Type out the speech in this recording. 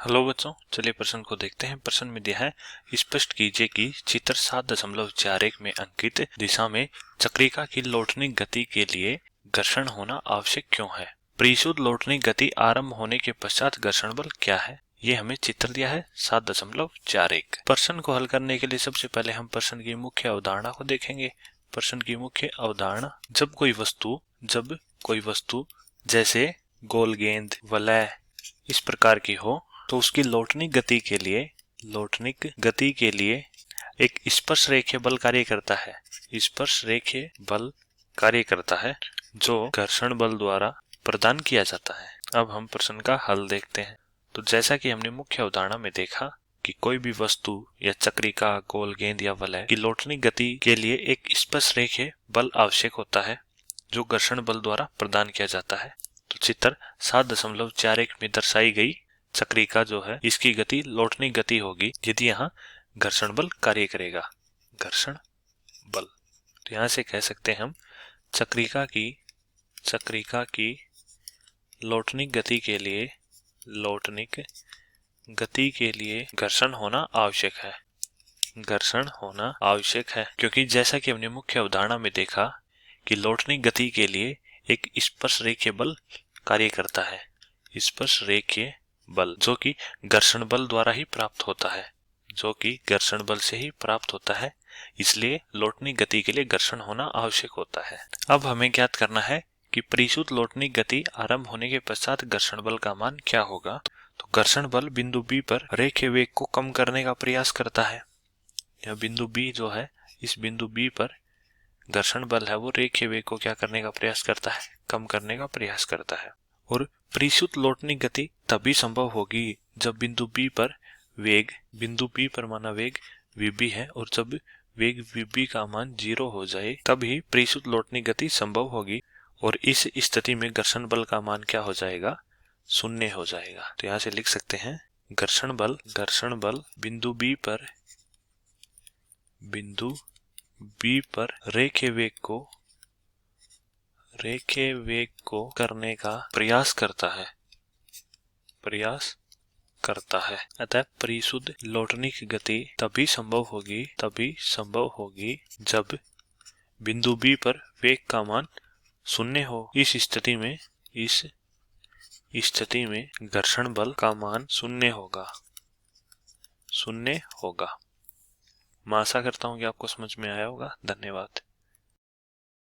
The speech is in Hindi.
हेलो बच्चों, चलिए प्रश्न को देखते हैं। प्रश्न में दिया है, स्पष्ट कीजिए कि चित्र 7.41 में अंकित दिशा में चक्रिका की लौटनी गति के लिए घर्षण होना आवश्यक क्यों है। परिशुद्ध लौटनी गति आरंभ होने के पश्चात घर्षण बल क्या है। ये हमें चित्र दिया है 7.41। प्रश्न को हल करने के लिए सबसे पहले हम प्रश्न की मुख्य अवधारणा को देखेंगे। प्रश्न की मुख्य अवधारणा, जब कोई वस्तु जैसे गोल गेंद, वलय इस प्रकार की हो तो उसकी लौटनिक गति के लिए एक स्पर्श रेखीय बल कार्य करता है जो घर्षण बल द्वारा प्रदान किया जाता है। अब हम प्रश्न का हल देखते हैं। तो जैसा कि हमने मुख्य अवधारणा में देखा कि कोई भी वस्तु या चक्रिका, गोल गेंद या वलय की लौटनिक गति के लिए एक स्पर्श रेखीय बल आवश्यक होता है जो घर्षण बल द्वारा प्रदान किया जाता है। तो चित्र 7.41 में दर्शाई गई चक्रिका जो है, इसकी गति लौटनी गति होगी यदि यहाँ घर्षण बल कार्य करेगा। घर्षण बल, तो यहाँ से कह सकते हैं हम चक्रिका की लौटनिक गति के लिए घर्षण होना आवश्यक है। क्योंकि जैसा कि हमने मुख्य अवधारणा में देखा कि लौटनिक गति के लिए एक स्पर्श रेखीय बल कार्य करता है, स्पर्श रेखीय बल जो कि घर्षण बल द्वारा ही प्राप्त होता है, इसलिए लौटनी गति के लिए घर्षण होना आवश्यक होता है। अब हमें ज्ञात करना है कि परिशुद्ध लौटनी गति आरंभ होने के पश्चात घर्षण बल का मान क्या होगा। तो घर्षण बल बिंदु बी पर रेखीय वेग को कम करने का प्रयास करता है। यह बिंदु बी जो है, इस बिंदु बी पर घर्षण बल है वो रेखीय वेग को क्या करने का प्रयास करता है, कम करने का प्रयास करता है। और परिशुद्ध लौटनी गति तभी संभव होगी जब बिंदु बी पर माना वेग vb है और जब वेग vb का मान 0 हो जाए तभी परिशुद्ध लौटनी गति संभव होगी। और इस स्थिति में घर्षण बल का मान क्या हो जाएगा, 0 हो जाएगा। तो यहाँ से लिख सकते हैं घर्षण बल बिंदु बी पर रेखीय वेग को करने का प्रयास करता है। अतः परिशुद्ध लौटनी की गति तभी संभव होगी जब बिंदु बी पर वेग का मान 0 हो। इस स्थिति में घर्षण बल का मान 0 होगा। मैं आशा करता हूँ कि आपको समझ में आया होगा। धन्यवाद।